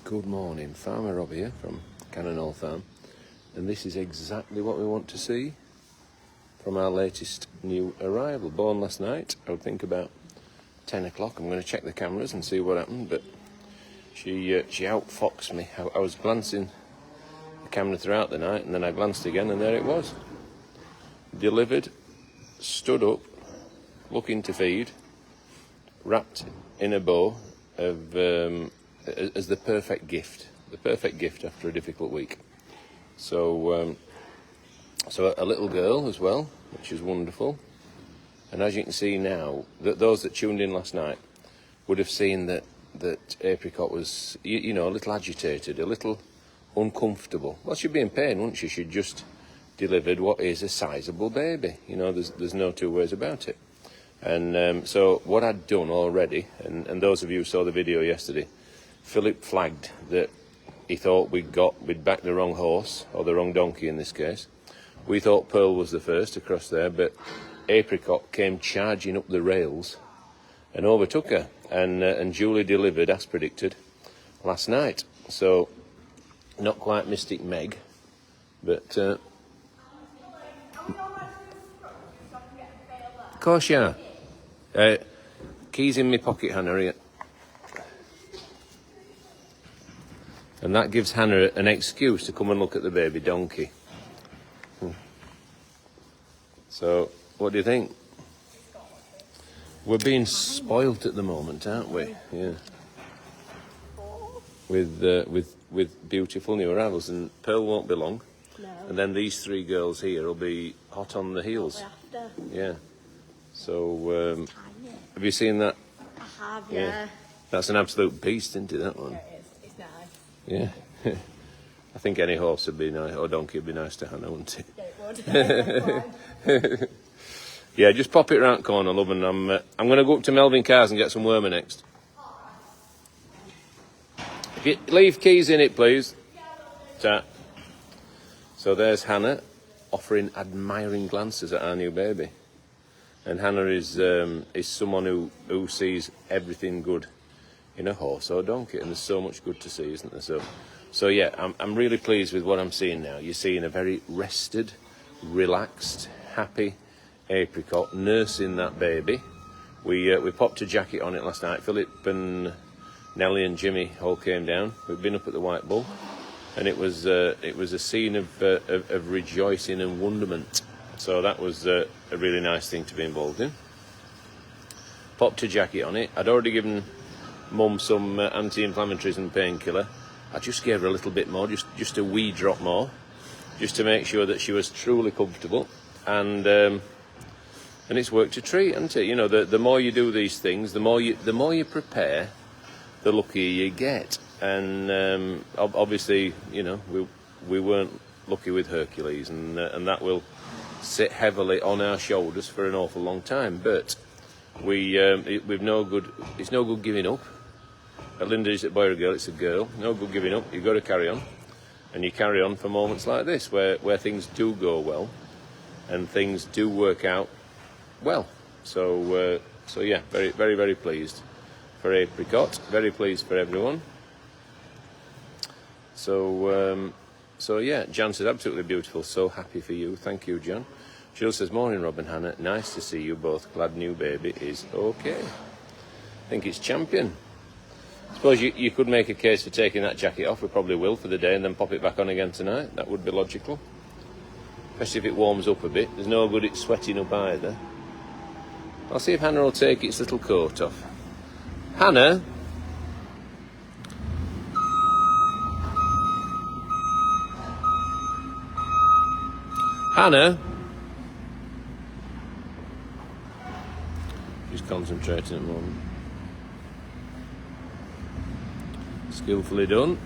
Good morning, Farmer Rob here from Cannon Farm, and this is exactly what we want to see from our latest new arrival. Born last night, I would think about 10 o'clock. I'm going to check the cameras and see what happened, but she outfoxed me. I was glancing the camera throughout the night, and then I glanced again, and there it was. Delivered, stood up, looking to feed, wrapped in a bow of as the perfect gift after a difficult week. So a little girl as well, which is wonderful. And as you can see now, that those that tuned in last night would have seen that Apricot was, you know, a little agitated, a little uncomfortable. Well, she'd be in pain, wouldn't she? She'd just delivered what is a sizable baby. You know, there's no two ways about it. And so what I'd done already, and those of you who saw the video yesterday, Philip flagged that he thought we'd backed the wrong horse, or the wrong donkey in this case. We thought Pearl was the first across there, but Apricot came charging up the rails and overtook her, and Julie delivered as predicted last night. So not quite Mystic Meg, but of course you are. Keys in my pocket, Hannah, here. And that gives Hannah an excuse to come and look at the baby donkey. So, what do you think? We're being spoilt at the moment, aren't we? Yeah. With beautiful new arrivals, and Pearl won't be long. No. And then these three girls here will be hot on the heels. Yeah. So, have you seen that? I have, yeah. That's an absolute beast, isn't it, that one? Yeah, it is. It's nice. Yeah. I think any horse would be nice, or donkey would be nice to Hannah, wouldn't it? Yeah, it would. Yeah, just pop it round the corner, love, and I'm going to go up to Melvin Cars and get some wormer next. If you leave keys in it, please. Ta. So there's Hannah, offering admiring glances at our new baby. And Hannah is someone who sees everything good in a horse or a donkey, and there's so much good to see, isn't there? So yeah, I'm really pleased with what I'm seeing now. You're seeing a very rested, relaxed, happy Apricot nursing that baby. We popped a jacket on it last night. Philip and Nellie and Jimmy all came down. We've been up at the White Bull, and it was a scene of rejoicing and wonderment. So that was a really nice thing to be involved in. Popped a jacket on it. I'd already given Mum some anti-inflammatories and painkiller. I just gave her a little bit more, just a wee drop more, just to make sure that she was truly comfortable. And it's worked a treat, hasn't it? You know, the more you do these things, the more you prepare, the luckier you get. And obviously, you know, we weren't lucky with Hercules, and that will sit heavily on our shoulders for an awful long time. But we've no good. It's no good giving up. Linda, is it a boy or a girl? It's a girl. No good giving up. You've got to carry on, and you carry on for moments like this, where things do go well, and things do work out well. So yeah, very, very, very pleased for Apricot. Very pleased for everyone. So yeah, Jan says absolutely beautiful. So happy for you. Thank you, Jan. Jill says, morning, Rob and Hannah. Nice to see you both. Glad new baby is okay. I think it's champion. I suppose you could make a case for taking that jacket off. We probably will for the day, and then pop it back on again tonight. That would be logical. Especially if it warms up a bit. There's no good it's sweating up either. I'll see if Hannah will take its little coat off. Hannah? Hannah? She's concentrating at the moment. Skillfully done.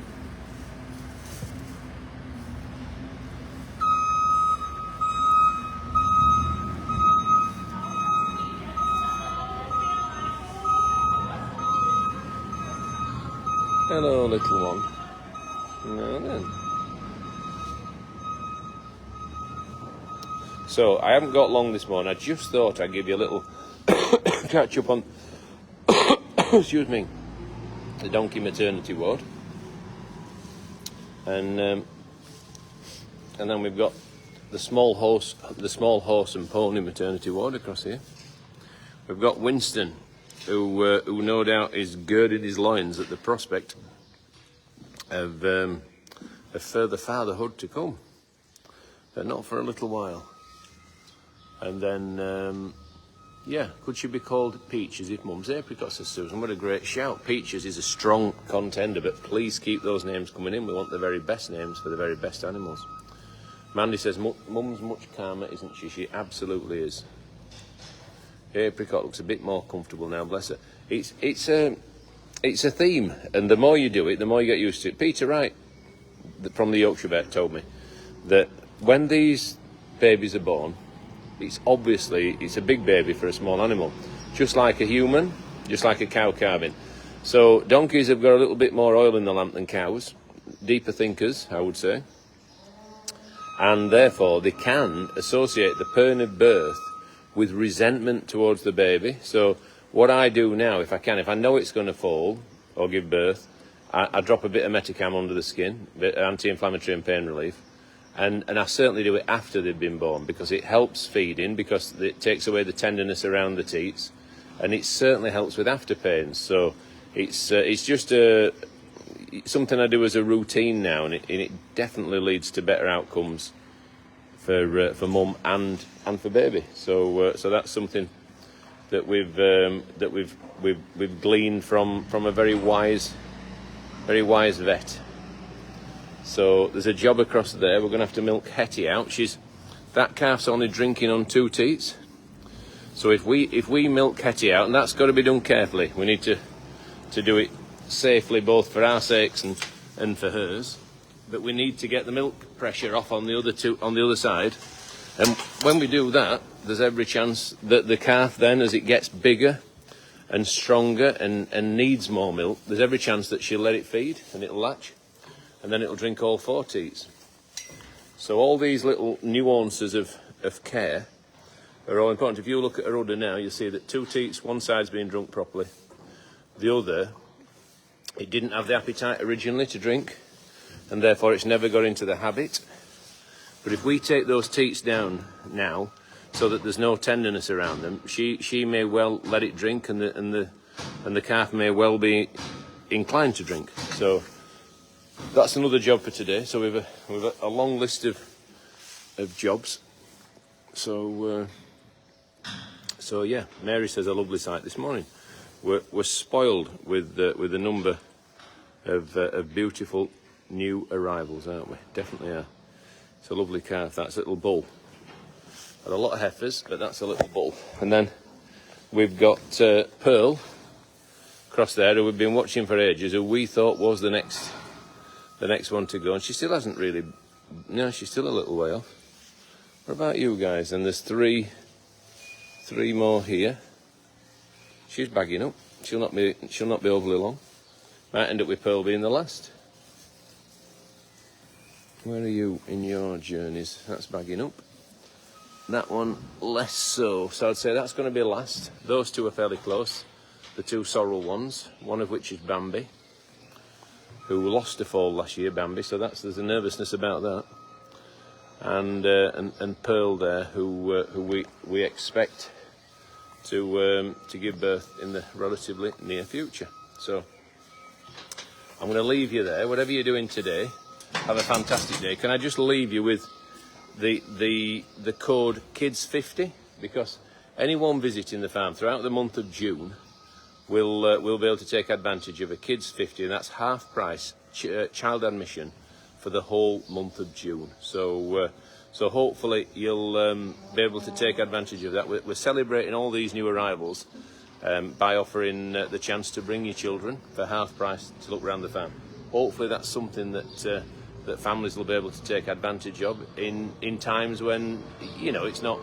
Hello, little one. Now then. So, I haven't got long this morning. I just thought I'd give you a little catch up on excuse me, the donkey maternity ward. and then we've got the small horse and pony maternity ward across here. We've got Winston, who no doubt is girded his loins at the prospect of further fatherhood to come, but not for a little while. And then, yeah, could she be called Peaches if Mum's Apricot, says Susan? What a great shout. Peaches is a strong contender, but please keep those names coming in. We want the very best names for the very best animals. Mandy says, Mum's much calmer, isn't she? She absolutely is. Apricot looks a bit more comfortable now, bless her. It's a theme, and the more you do it, the more you get used to it. Peter Wright, from the Yorkshire Vet, told me that when these babies are born, it's a big baby for a small animal, just like a human, just like a cow calving. So donkeys have got a little bit more oil in the lamp than cows, deeper thinkers, I would say, and therefore they can associate the pain of birth with resentment towards the baby. So what I do now, if I know it's going to fall or give birth, I drop a bit of Metacam under the skin, a bit of anti-inflammatory and pain relief, and I certainly do it after they've been born, because it helps feeding, because it takes away the tenderness around the teats, and it certainly helps with after pains. So it's just something I do as a routine now, and it definitely leads to better outcomes for mum and for baby. So that's something that we've gleaned from a very wise vet. So there's a job across there. We're going to have to milk Hetty out. That calf's only drinking on 2 teats. So if we milk Hetty out, and that's got to be done carefully. We need to do it safely, both for our sakes and for hers. But we need to get the milk pressure off on the other side. And when we do that, there's every chance that the calf then, as it gets bigger and stronger and needs more milk, there's every chance that she'll let it feed and it'll latch, and then it'll drink all 4 teats. So all these little nuances of care are all important. If you look at her udder now, you'll see that 2 teats, one side's being drunk properly. The other, it didn't have the appetite originally to drink, and therefore it's never got into the habit. But if we take those teats down now, so that there's no tenderness around them, she may well let it drink, and the calf may well be inclined to drink. So that's another job for today. So we've a long list of jobs. So yeah, Mary says a lovely sight this morning. We're spoiled with the number of beautiful new arrivals, aren't we? Definitely are. It's a lovely calf. That's a little bull. Had a lot of heifers, but that's a little bull. And then we've got Pearl across there, who we've been watching for ages, who we thought was the next one to go, and she still hasn't really. No, she's still a little way off. What about you guys? And there's three more here. She's bagging up. She'll not be overly long. Might end up with Pearl being the last. Where are you in your journeys? That's bagging up. That one less so. So I'd say that's going to be last. Those two are fairly close. The 2 sorrel ones, one of which is Bambi, who lost a foal last year, Bambi. So there's a nervousness about that. And Pearl there, who we expect to give birth in the relatively near future. So I'm going to leave you there. Whatever you're doing today, have a fantastic day. Can I just leave you with the code KIDS50, because anyone visiting the farm throughout the month of June will be able to take advantage of a KIDS50, and that's half price child admission for the whole month of June. So hopefully you'll be able to take advantage of that. We're celebrating all these new arrivals by offering the chance to bring your children for half price to look around the farm. Hopefully that's something that families will be able to take advantage of in times when, you know, it's not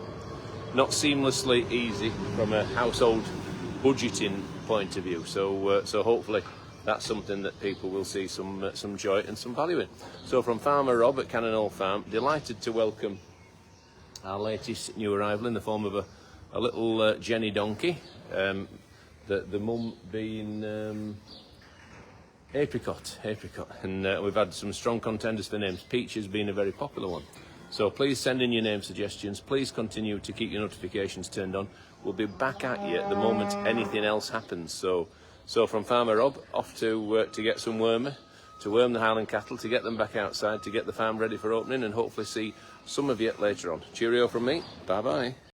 seamlessly easy from a household budgeting point of view. So hopefully that's something that people will see some joy and some value in. So from Farmer Rob at Cannon Hall Farm, delighted to welcome our latest new arrival in the form of a little Jenny donkey. The mum being Apricot. And we've had some strong contenders for names. Peach has been a very popular one. So please send in your name suggestions. Please continue to keep your notifications turned on. We'll be back at you at the moment anything else happens. So from Farmer Rob, off to get some wormer, to worm the Highland cattle, to get them back outside, to get the farm ready for opening, and hopefully see some of you later on. Cheerio from me. Bye-bye.